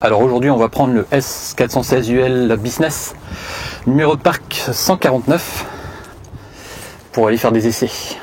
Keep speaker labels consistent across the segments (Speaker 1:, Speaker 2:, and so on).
Speaker 1: Alors aujourd'hui on va prendre le S416UL Business, numéro de parc 149, pour aller faire des essais.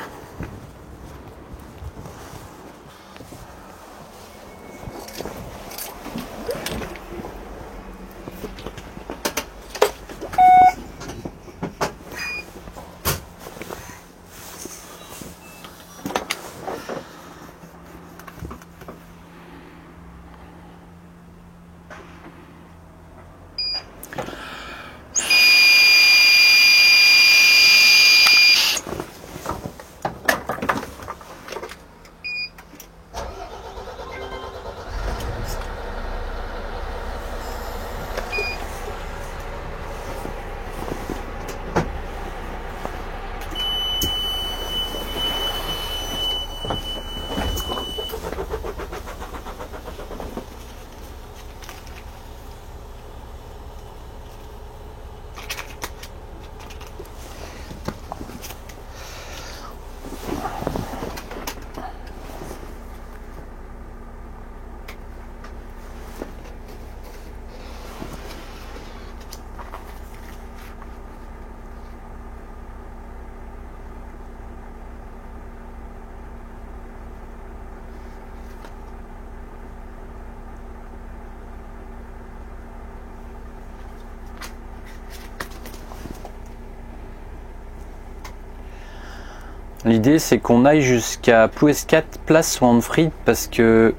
Speaker 1: L'idée c'est qu'on aille jusqu'à Plouescat, place Wandfried, parce que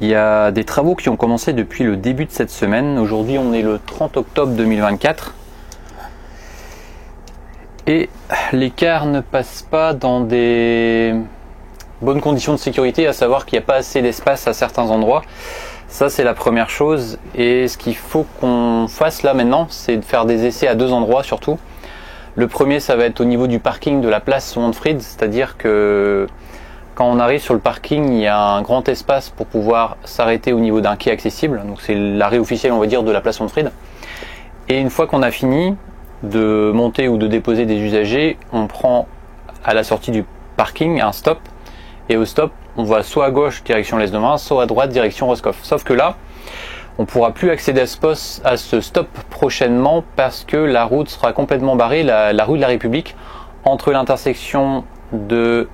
Speaker 1: il y a des travaux qui ont commencé depuis le début de cette semaine. Aujourd'hui on est le 30 octobre 2024 et les cars ne passent pas dans des bonnes conditions de sécurité, à savoir qu'il n'y a pas assez d'espace à certains endroits. Ça c'est la première chose, et ce qu'il faut qu'on fasse là maintenant, c'est de faire des essais à deux endroits surtout. Le premier, ça va être au niveau du parking de la place Wandfried, c'est-à-dire que quand on arrive sur le parking, il y a un grand espace pour pouvoir s'arrêter au niveau d'un quai accessible. Donc c'est l'arrêt officiel, on va dire, de la place Wandfried. Et une fois qu'on a fini de monter ou de déposer des usagers, on prend à la sortie du parking un stop. Et au stop, on va soit à gauche direction l'Est de Main, soit à droite direction Roscoff. Sauf que là, on ne pourra plus accéder à ce stop prochainement parce que la route sera complètement barrée, la rue de la République, entre l'intersection de,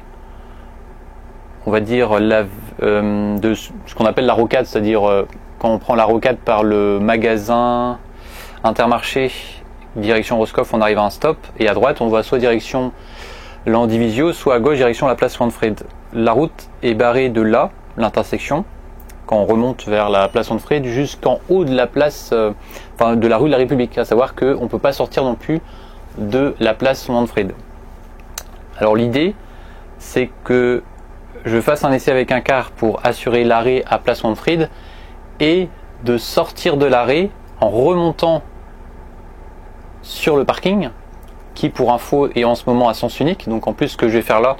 Speaker 1: on va dire, de ce qu'on appelle la rocade, c'est-à-dire quand on prend la rocade par le magasin Intermarché, direction Roscoff, on arrive à un stop, et à droite, on va soit direction Landivisio, soit à gauche, direction la place Wandfried. La route est barrée de là, l'intersection, quand on remonte vers la place Wandfried jusqu'en haut de la place, de la rue de la République, à savoir qu'on ne peut pas sortir non plus de la place Wandfried. Alors l'idée, c'est que je fasse un essai avec un car pour assurer l'arrêt à place Wandfried et de sortir de l'arrêt en remontant sur le parking, qui pour info est en ce moment à sens unique. Donc en plus, ce que je vais faire là,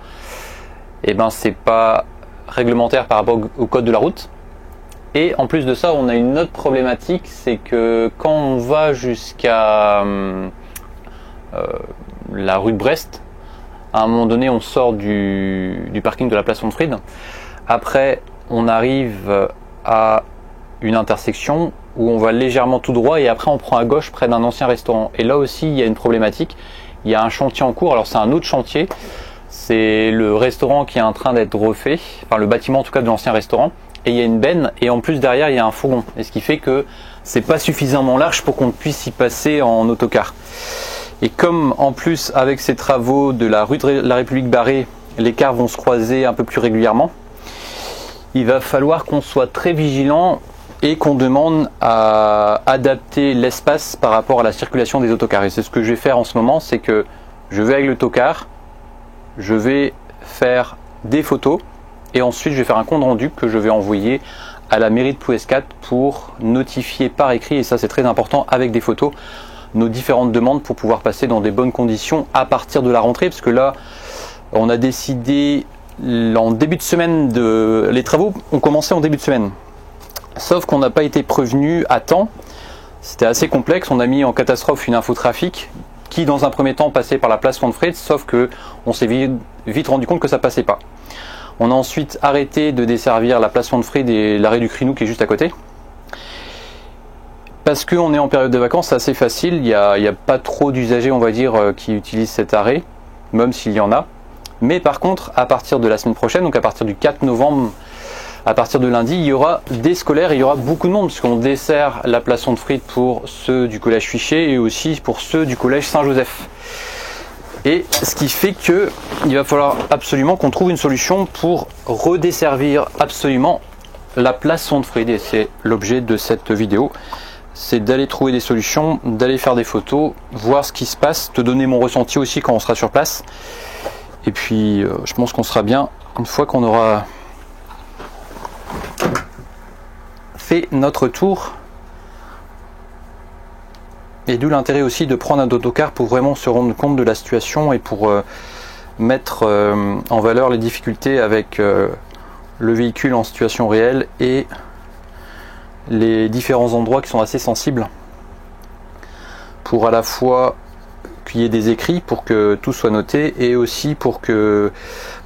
Speaker 1: c'est pas réglementaire par rapport au code de la route. Et en plus de ça, on a une autre problématique, c'est que quand on va jusqu'à la rue de Brest, à un moment donné, on sort du parking de la place Wandfried. Après, on arrive à une intersection où on va légèrement tout droit et après on prend à gauche près d'un ancien restaurant. Et là aussi, il y a une problématique. Il y a un chantier en cours. Alors c'est un autre chantier. C'est le restaurant qui est en train d'être refait, enfin le bâtiment en tout cas de l'ancien restaurant. Et il y a une benne, et en plus derrière il y a un fourgon, et ce qui fait que c'est pas suffisamment large pour qu'on puisse y passer en autocar. Et comme en plus avec ces travaux de la rue de la République barrée, les cars vont se croiser un peu plus régulièrement, il va falloir qu'on soit très vigilant et qu'on demande à adapter l'espace par rapport à la circulation des autocars. Et c'est ce que je vais faire en ce moment, c'est que je vais avec l'autocar, je vais faire des photos, et ensuite je vais faire un compte rendu que je vais envoyer à la mairie de Plouescat pour notifier par écrit, et ça c'est très important, avec des photos, nos différentes demandes pour pouvoir passer dans des bonnes conditions à partir de la rentrée. Parce que là, on a décidé en début de semaine, les travaux ont commencé en début de semaine. Sauf qu'on n'a pas été prévenu à temps, c'était assez complexe, on a mis en catastrophe une infotrafic qui dans un premier temps passait par la place Wandfried, sauf que on s'est vite rendu compte que ça passait pas. On a ensuite arrêté de desservir la place Wandfried et l'arrêt du Crinou qui est juste à côté. Parce qu'on est en période de vacances, c'est assez facile, il n'y a pas trop d'usagers, on va dire, qui utilisent cet arrêt, même s'il y en a. Mais par contre, à partir de la semaine prochaine, donc à partir du 4 novembre, à partir de lundi, il y aura des scolaires et il y aura beaucoup de monde, puisqu'on dessert la place Sonde-Fried pour ceux du collège Fichet et aussi pour ceux du collège Saint-Joseph. Et ce qui fait que il va falloir absolument qu'on trouve une solution pour redesservir absolument la place Sonde-Fried. Et c'est l'objet de cette vidéo. C'est d'aller trouver des solutions, d'aller faire des photos, voir ce qui se passe, te donner mon ressenti aussi quand on sera sur place. Et puis je pense qu'on sera bien une fois qu'on aura fait notre tour. Et d'où l'intérêt aussi de prendre un autocar pour vraiment se rendre compte de la situation et pour mettre en valeur les difficultés avec le véhicule en situation réelle et les différents endroits qui sont assez sensibles, pour à la fois qu'il y ait des écrits pour que tout soit noté et aussi pour que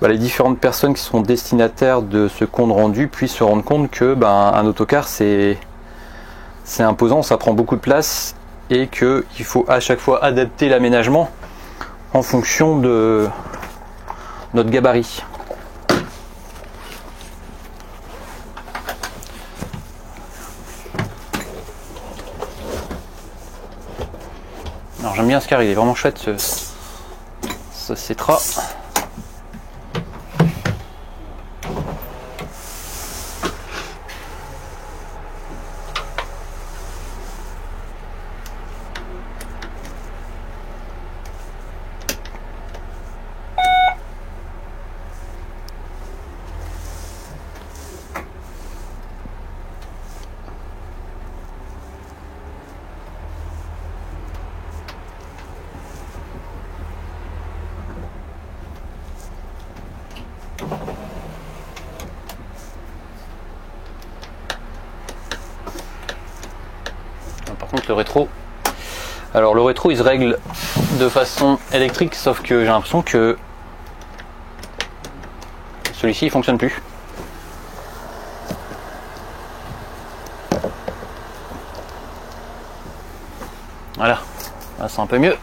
Speaker 1: les différentes personnes qui sont destinataires de ce compte rendu puissent se rendre compte que un autocar c'est imposant, ça prend beaucoup de place et qu'il faut à chaque fois adapter l'aménagement en fonction de notre gabarit. Alors j'aime bien ce car, il est vraiment chouette ce Cetra. Par contre le rétro, alors le rétro il se règle de façon électrique, sauf que j'ai l'impression que celui-ci il fonctionne plus. Voilà, là c'est un peu mieux.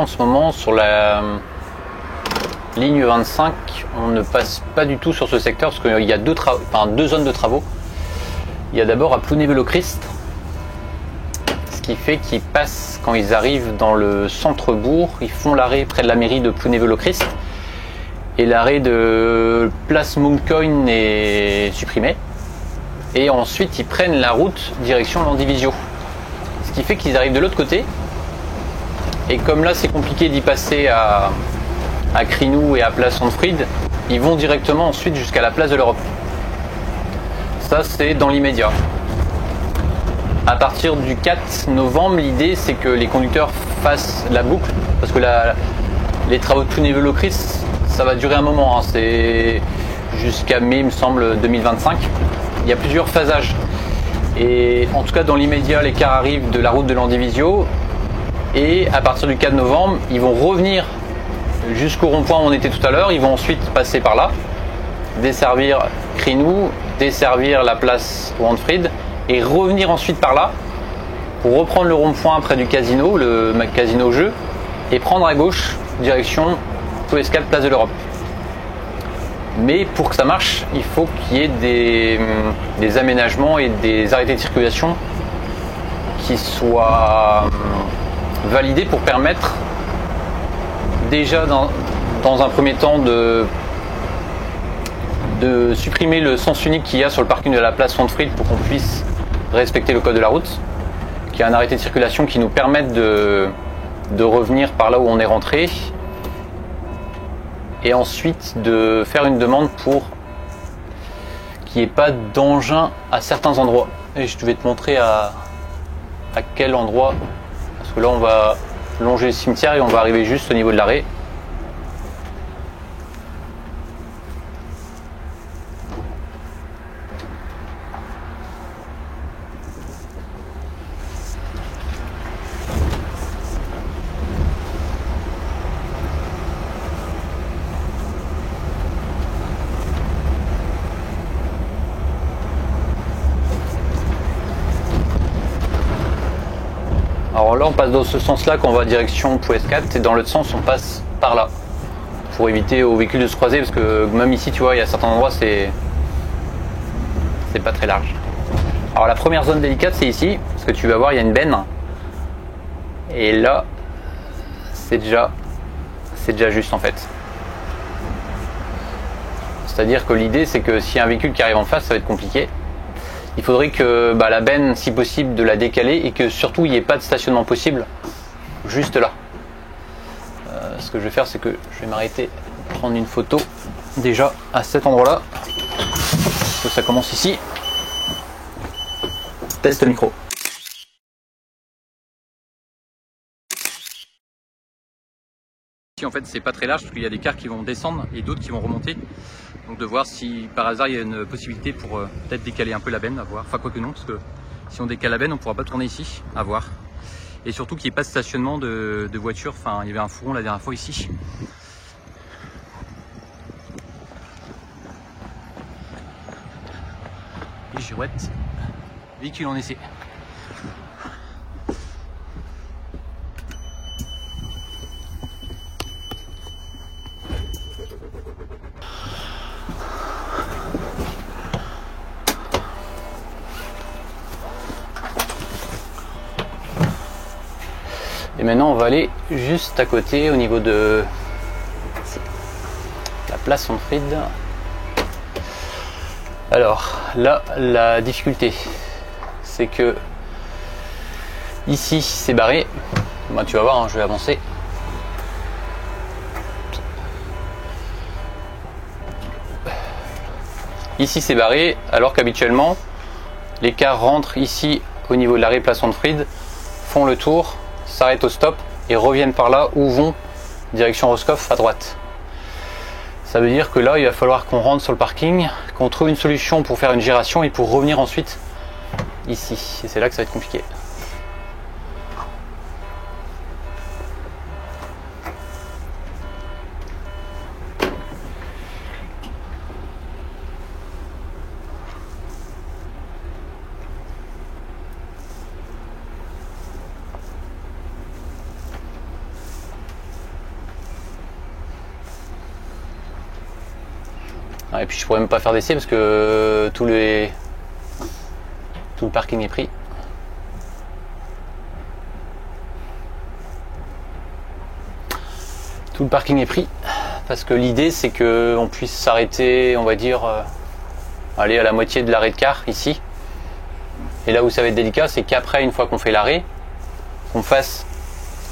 Speaker 1: en ce moment sur la ligne 25, on ne passe pas du tout sur ce secteur parce qu'il y a deux zones de travaux. Il y a d'abord à Plounévez-le-Christ, ce qui fait qu'ils passent, quand ils arrivent dans le centre-bourg, ils font l'arrêt près de la mairie de Plounévez-le-Christ et l'arrêt de Place Mooncoin est supprimé. Et ensuite ils prennent la route direction Landivisiau. Ce qui fait qu'ils arrivent de l'autre côté. Et comme là c'est compliqué d'y passer à Crinou et à Place Sandfried, ils vont directement ensuite jusqu'à la place de l'Europe. Ça c'est dans l'immédiat. À partir du 4 novembre, l'idée c'est que les conducteurs fassent la boucle, parce que les travaux de Plounévez-le-Christ, ça va durer un moment, hein. C'est jusqu'à mai, il me semble, 2025. Il y a plusieurs phasages. Et en tout cas, dans l'immédiat, les cars arrivent de la route de Landivisiau. Et à partir du 4 novembre, ils vont revenir jusqu'au rond-point où on était tout à l'heure. Ils vont ensuite passer par là, desservir Crinou, desservir la place Wandfried et revenir ensuite par là pour reprendre le rond-point près du casino, le casino jeu, et prendre à gauche direction Plouescade, place de l'Europe. Mais pour que ça marche, il faut qu'il y ait des aménagements et des arrêtés de circulation qui soient validés pour permettre déjà dans un premier temps de supprimer le sens unique qu'il y a sur le parking de la place Wandfried pour qu'on puisse respecter le code de la route, qu'il y a un arrêté de circulation qui nous permette de revenir par là où on est rentré, et ensuite de faire une demande pour qu'il n'y ait pas d'engin à certains endroits. Et je vais te montrer à quel endroit, parce que là on va longer le cimetière et on va arriver juste au niveau de l'arrêt. Alors là on passe dans ce sens là quand on va direction Plouescade, et dans l'autre sens on passe par là pour éviter aux véhicules de se croiser, parce que même ici tu vois il y a certains endroits c'est pas très large. Alors la première zone délicate c'est ici, parce que tu vas voir il y a une benne et là c'est déjà juste en fait. C'est-à-dire que l'idée c'est que s'il y a un véhicule qui arrive en face ça va être compliqué. Il faudrait que la benne, si possible, de la décaler et que surtout il n'y ait pas de stationnement possible juste là. Ce que je vais faire, c'est que je vais m'arrêter, prendre une photo déjà à cet endroit-là. Ça commence ici. Test micro. Ici, en fait, c'est pas très large parce qu'il y a des cars qui vont descendre et d'autres qui vont remonter. Donc de voir si par hasard il y a une possibilité pour peut-être décaler un peu la benne, à voir. Enfin quoi que non, parce que si on décale la benne on ne pourra pas tourner ici, à voir. Et surtout qu'il n'y ait pas de stationnement de voitures, enfin il y avait un fourgon la dernière fois ici. Et girouette, véhicule en essai. Et maintenant on va aller juste à côté au niveau de la place Sandfried. Alors là la difficulté c'est que ici c'est barré. Tu vas voir, hein, je vais avancer. Ici c'est barré alors qu'habituellement les cars rentrent ici au niveau de l'arrêt place Sandfried, font le tour, s'arrêtent au stop et reviennent par là où vont direction Roscoff à droite. Ça veut dire que là il va falloir qu'on rentre sur le parking, qu'on trouve une solution pour faire une giration et pour revenir ensuite ici. Et c'est là que ça va être compliqué. Et puis je pourrais même pas faire d'essai parce que tout le parking est pris. Tout le parking est pris parce que l'idée c'est que on puisse s'arrêter, on va dire, aller à la moitié de l'arrêt de car ici. Et là où ça va être délicat, c'est qu'après, une fois qu'on fait l'arrêt, qu'on fasse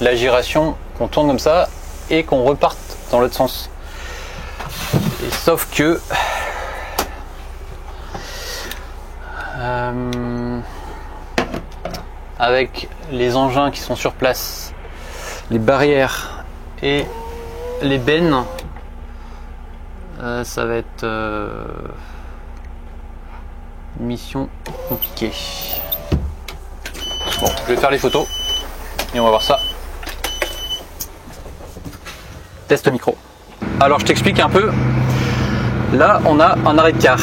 Speaker 1: la giration, qu'on tourne comme ça et qu'on reparte dans l'autre sens. Et sauf que avec les engins qui sont sur place, les barrières et les bennes, ça va être mission compliquée. Bon, je vais faire les photos et on va voir ça. Test micro. Alors je t'explique un peu. Là on a un arrêt de car.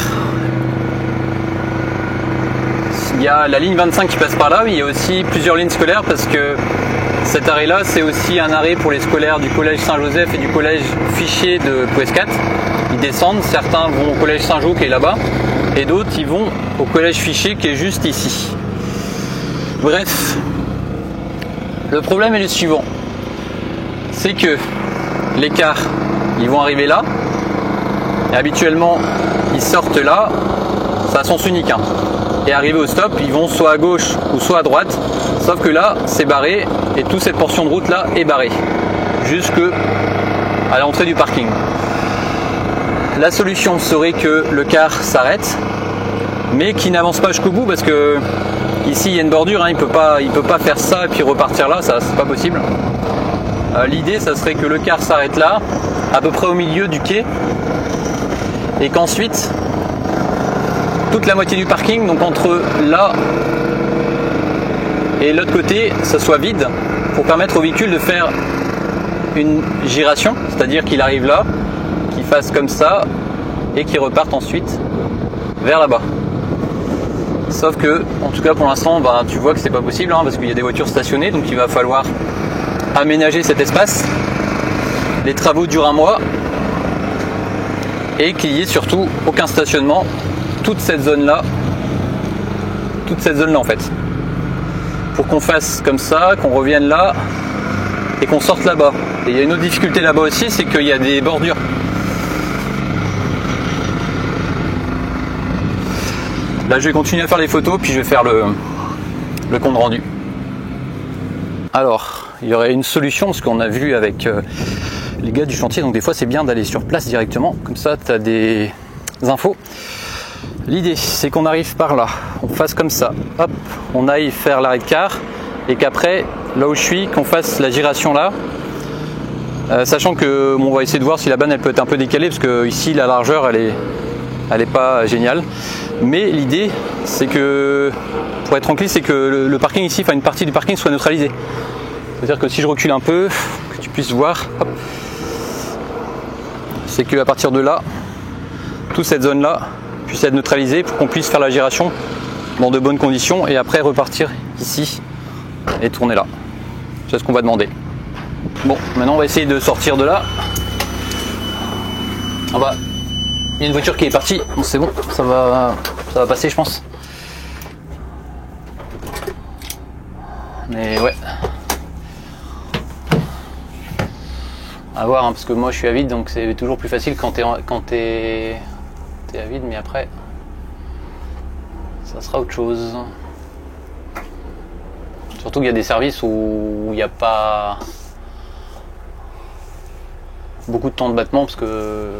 Speaker 1: Il y a la ligne 25 qui passe par là, mais il y a aussi plusieurs lignes scolaires parce que cet arrêt là c'est aussi un arrêt pour les scolaires du collège Saint-Joseph et du collège Fichier de Pouescat. Ils descendent, certains vont au collège Saint-Jean qui est là-bas et d'autres ils vont au collège Fichier qui est juste ici. Bref, le problème est le suivant, c'est que les cars ils vont arriver là et habituellement ils sortent là, c'est à sens unique, hein. Et arrivé au stop ils vont soit à gauche ou soit à droite, sauf que là c'est barré et toute cette portion de route là est barrée jusque à l'entrée du parking. La solution serait que le car s'arrête mais qu'il n'avance pas jusqu'au bout parce que ici il y a une bordure, hein, il peut pas faire ça et puis repartir là, ça c'est pas possible. L'idée ça serait que le car s'arrête là à peu près au milieu du quai et qu'ensuite toute la moitié du parking, donc entre là et l'autre côté, ça soit vide pour permettre au véhicule de faire une giration, c'est-à-dire qu'il arrive là, qu'il fasse comme ça et qu'il reparte ensuite vers là-bas. Sauf que, en tout cas pour l'instant, bah, tu vois que c'est pas possible, hein, parce qu'il y a des voitures stationnées, donc il va falloir aménager cet espace. Les travaux durent un mois et qu'il n'y ait surtout aucun stationnement. Toute cette zone là en fait, pour qu'on fasse comme ça, qu'on revienne là et qu'on sorte là-bas. Et il y a une autre difficulté là-bas aussi, c'est qu'il y a des bordures. Là je vais continuer à faire les photos puis je vais faire le compte rendu. Alors il y aurait une solution, parce qu'on a vu avec les gars du chantier, donc des fois c'est bien d'aller sur place directement, comme ça tu as des infos. L'idée c'est qu'on arrive par là, on fasse comme ça, hop, on aille faire l'arrêt de car et qu'après, là où je suis, qu'on fasse la giration là, sachant que bon, on va essayer de voir si la banne elle peut être un peu décalée parce que ici la largeur elle est pas géniale, mais l'idée c'est que, pour être tranquille, c'est que le parking ici, enfin une partie du parking soit neutralisée, c'est à dire que si je recule un peu, que tu puisses voir, c'est que à partir de là, toute cette zone là puisse être neutralisée pour qu'on puisse faire la giration dans de bonnes conditions et après repartir ici et tourner là. C'est ce qu'on va demander. Bon, maintenant on va essayer de sortir de là. Il y a une voiture qui est partie, bon, c'est bon, ça va passer je pense. Mais ouais. À voir, hein, parce que moi je suis à vide, donc c'est toujours plus facile quand t'es à vide, mais après ça sera autre chose. Surtout qu'il y a des services où il n'y a pas beaucoup de temps de battement, parce que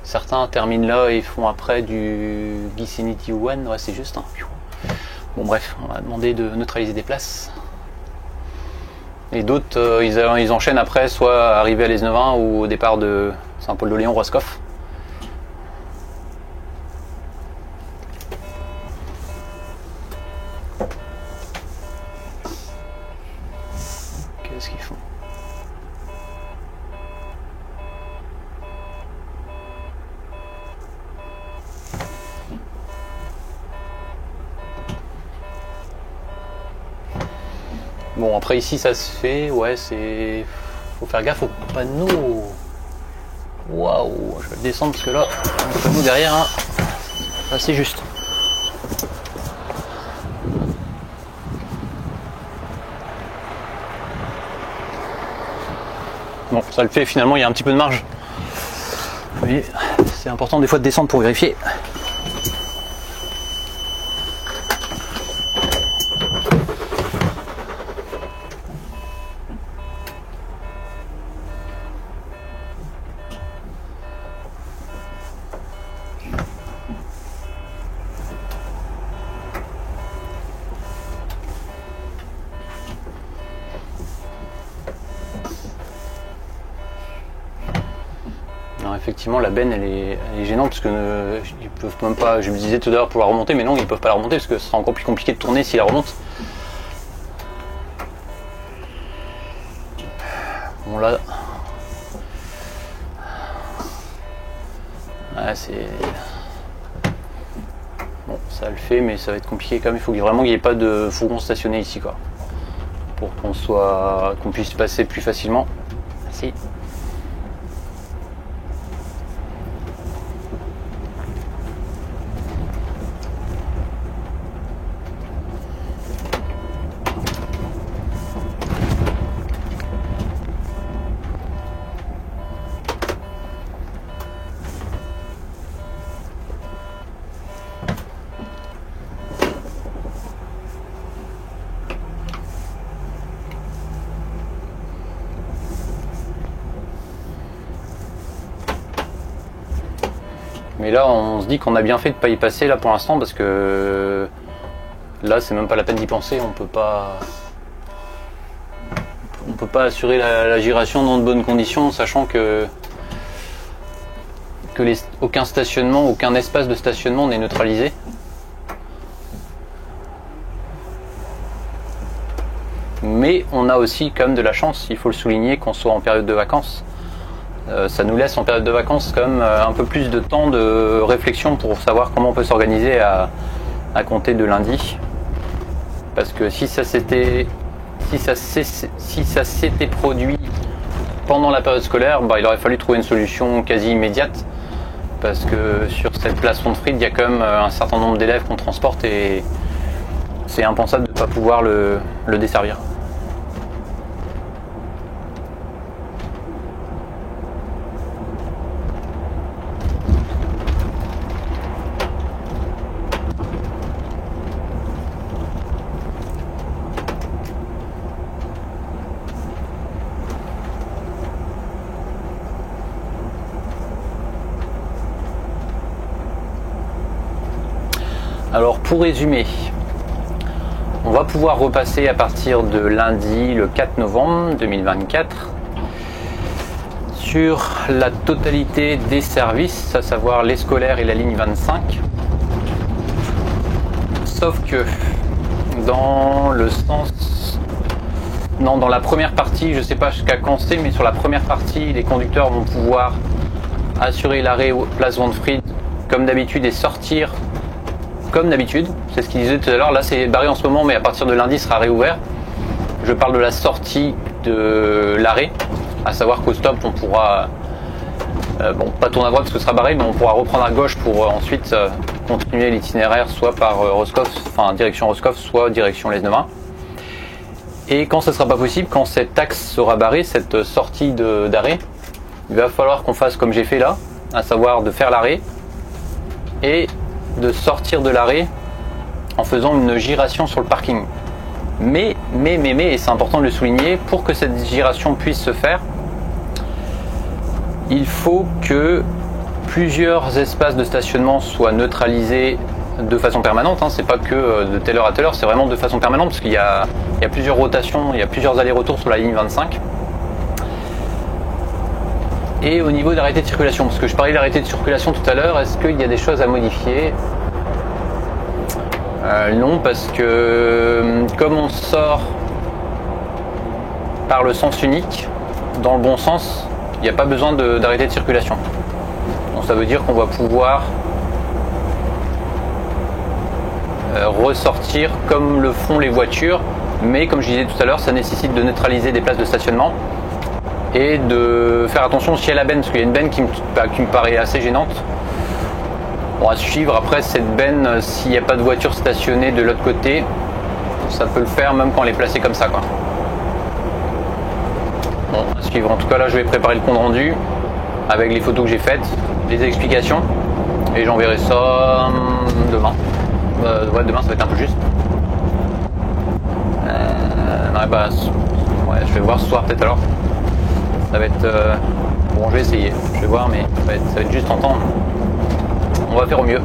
Speaker 1: certains terminent là et font après du Ghisinity One, ouais c'est juste. Hein. Bon bref, on va demander de neutraliser des places. Et d'autres, ils enchaînent après, soit arriver à l'Esnevin ou au départ de Saint-Paul-de-Léon-Roscoff. Qu'est-ce qu'ils font? Bon, après ici ça se fait, ouais, faut faire gaffe aux panneaux. Waouh, je vais le descendre parce que là, le panneau derrière, hein, c'est assez juste. Bon, ça le fait, finalement, il y a un petit peu de marge. Vous voyez, c'est important des fois de descendre pour vérifier. Alors effectivement, la benne elle est gênante parce que ils peuvent même pas, je me disais tout à l'heure pour la remonter, mais non, ils peuvent pas la remonter parce que ce sera encore plus compliqué de tourner s'il la remonte. Bon là, ouais, c'est bon, ça le fait, mais ça va être compliqué quand même. Il faut vraiment qu'il n'y ait pas de fourgon stationné ici, quoi, pour qu'on puisse passer plus facilement. Merci. Mais là, on se dit qu'on a bien fait de pas y passer là pour l'instant parce que là, c'est même pas la peine d'y penser. On peut pas assurer la giration dans de bonnes conditions, sachant que aucun stationnement, aucun espace de stationnement n'est neutralisé. Mais on a aussi quand même de la chance, il faut le souligner, qu'on soit en période de vacances. Ça nous laisse en période de vacances quand même un peu plus de temps de réflexion pour savoir comment on peut s'organiser à compter de lundi. Parce que si ça s'était produit pendant la période scolaire, bah, il aurait fallu trouver une solution quasi immédiate. Parce que sur cette place Wondfried, il y a quand même un certain nombre d'élèves qu'on transporte et c'est impensable de ne pas pouvoir le desservir. Alors pour résumer, on va pouvoir repasser à partir de lundi le 4 novembre 2024 sur la totalité des services, à savoir les scolaires et la ligne 25. Sauf que dans le sens... Non, dans la première partie, je ne sais pas jusqu'à quand c'est, mais sur la première partie, les conducteurs vont pouvoir assurer l'arrêt place Wondfried comme d'habitude et sortir comme d'habitude. C'est ce qu'il disait tout à l'heure. Là, c'est barré en ce moment, mais à partir de lundi, sera réouvert. Je parle de la sortie de l'arrêt, à savoir qu'au stop, on pourra, bon, pas tourner à droite parce que ce sera barré, mais on pourra reprendre à gauche pour ensuite continuer l'itinéraire, soit par Roscoff, enfin direction Roscoff, soit direction Les Neuvins. Et quand ce ne sera pas possible, quand cet axe sera barré, cette sortie d'arrêt, il va falloir qu'on fasse comme j'ai fait là, à savoir de faire l'arrêt et de sortir de l'arrêt en faisant une giration sur le parking. Mais, et c'est important de le souligner, pour que cette giration puisse se faire, il faut que plusieurs espaces de stationnement soient neutralisés de façon permanente. Hein. C'est pas que de telle heure à telle heure, c'est vraiment de façon permanente parce qu'il y a plusieurs rotations, il y a plusieurs allers-retours sur la ligne 25. Et au niveau d'arrêté de circulation, parce que je parlais de l'arrêté de circulation tout à l'heure, est-ce qu'il y a des choses à modifier ? Non, parce que comme on sort par le sens unique, dans le bon sens, il n'y a pas besoin d'arrêté de circulation. Donc ça veut dire qu'on va pouvoir ressortir comme le font les voitures, mais comme je disais tout à l'heure, ça nécessite de neutraliser des places de stationnement. et de faire attention aussi à la benne, parce qu'il y a une benne qui me paraît assez gênante. Bon, à suivre. Après, cette benne, s'il n'y a pas de voiture stationnée de l'autre côté, ça peut le faire même quand elle est placée comme ça, quoi. Bon, à suivre. En tout cas, là, je vais préparer le compte rendu avec les photos que j'ai faites, les explications, et j'enverrai ça demain. Ouais, demain, ça va être un peu juste. Non, bah, ouais, je vais voir ce soir peut-être alors. Ça va être... bon, je vais essayer. Je vais voir, mais ça va être juste en temps. On va faire au mieux.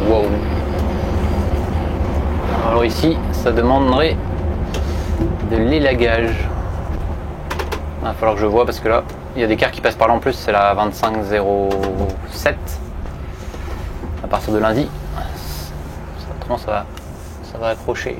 Speaker 1: Wow. Alors ici, ça demanderait de l'élagage. Il va falloir que je vois parce que là, il y a des cars qui passent par là en plus. C'est la 2507. À partir de lundi, autrement ça va accrocher.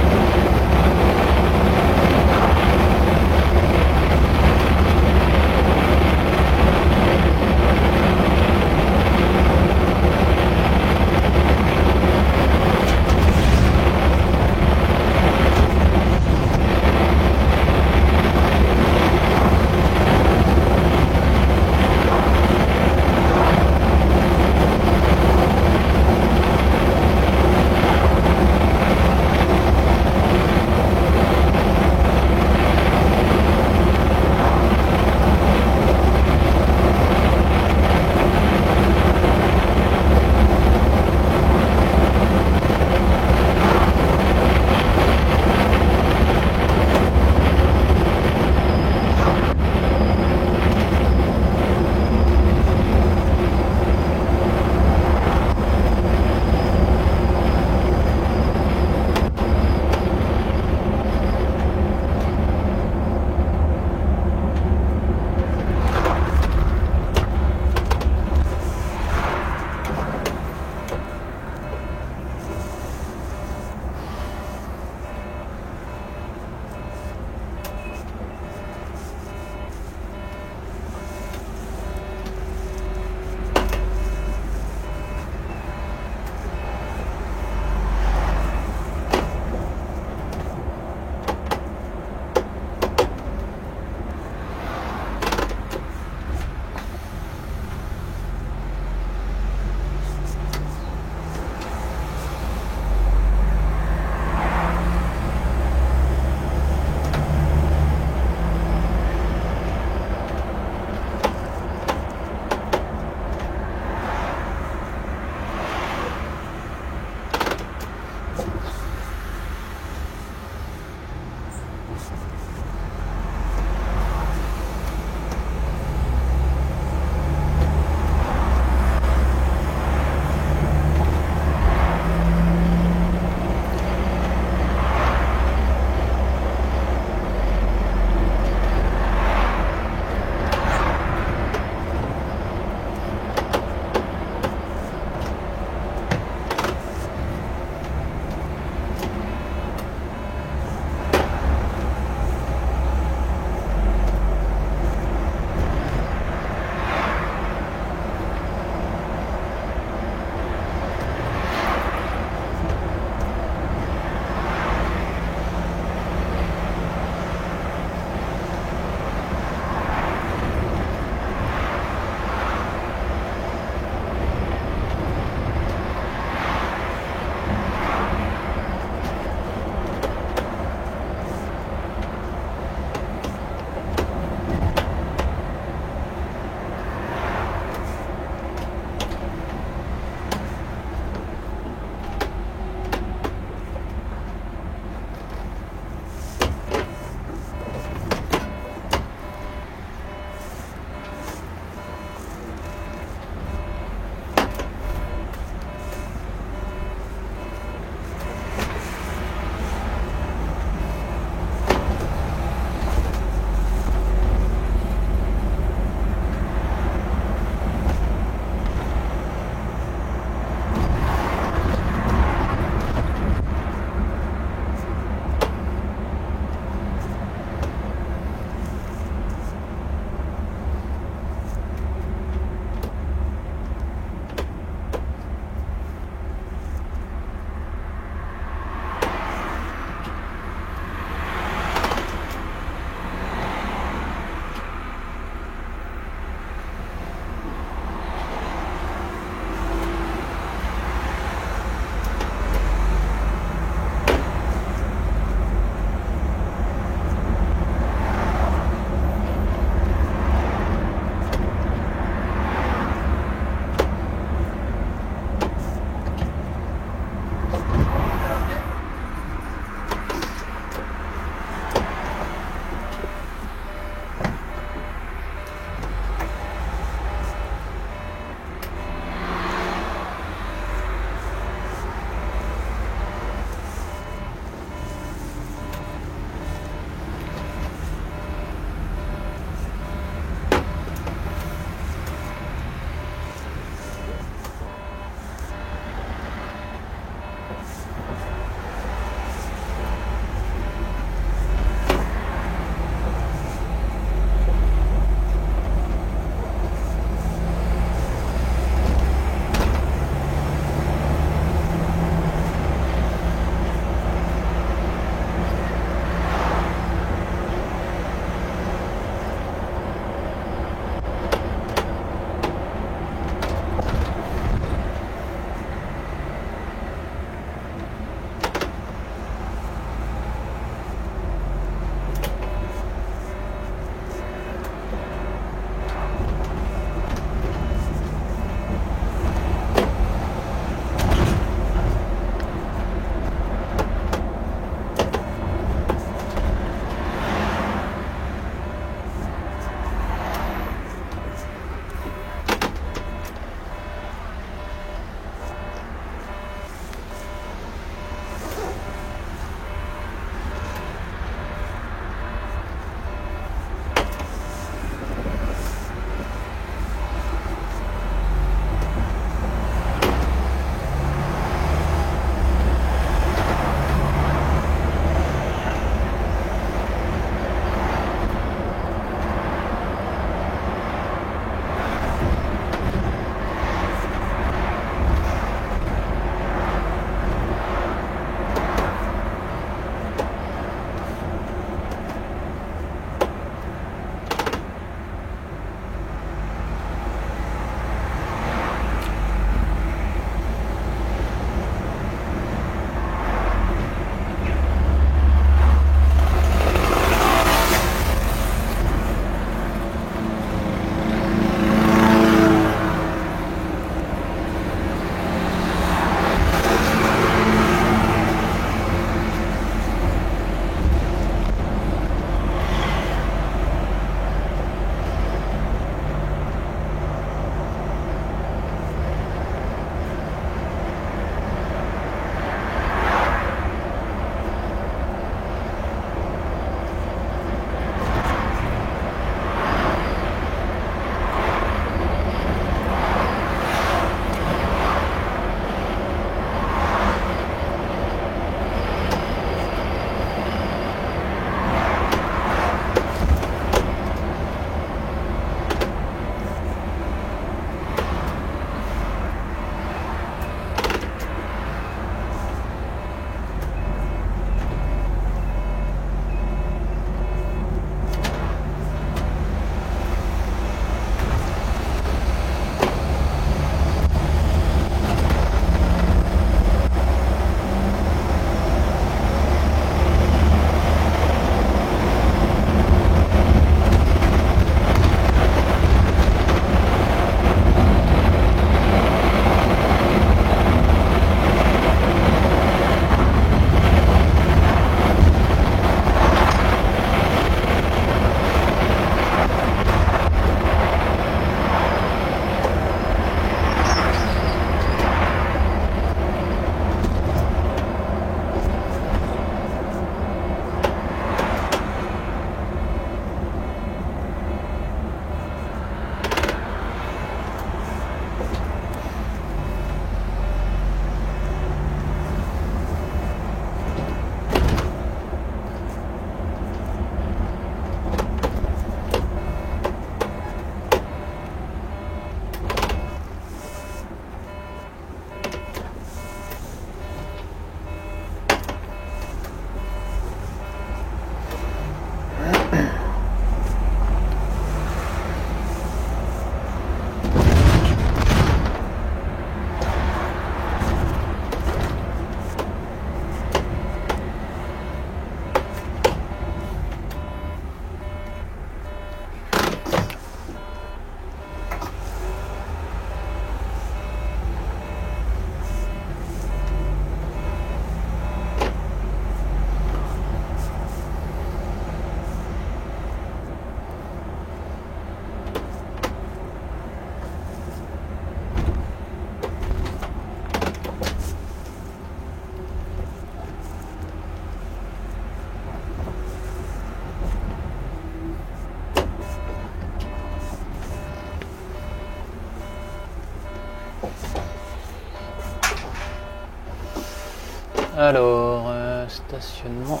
Speaker 1: Alors, stationnement.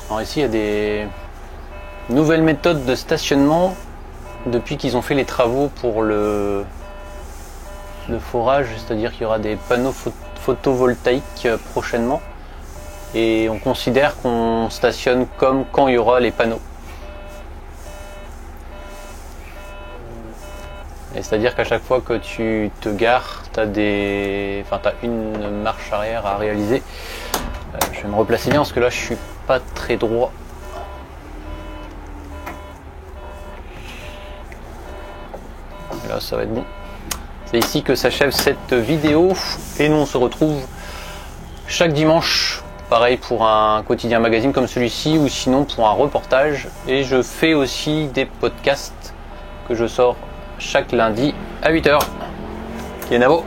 Speaker 1: Alors ici il y a des nouvelles méthodes de stationnement depuis qu'ils ont fait les travaux pour le forage, c'est-à-dire qu'il y aura des panneaux photovoltaïques prochainement et on considère qu'on stationne comme quand il y aura les panneaux. Et c'est-à-dire qu'à chaque fois que tu te gares, tu as une marche arrière à réaliser. Je vais me replacer bien parce que là je suis pas très droit. Là ça va être bon. C'est ici que s'achève cette vidéo et nous on se retrouve chaque dimanche, pareil pour un quotidien magazine comme celui-ci ou sinon pour un reportage. Et je fais aussi des podcasts que je sors chaque lundi à 8h. Kienavo.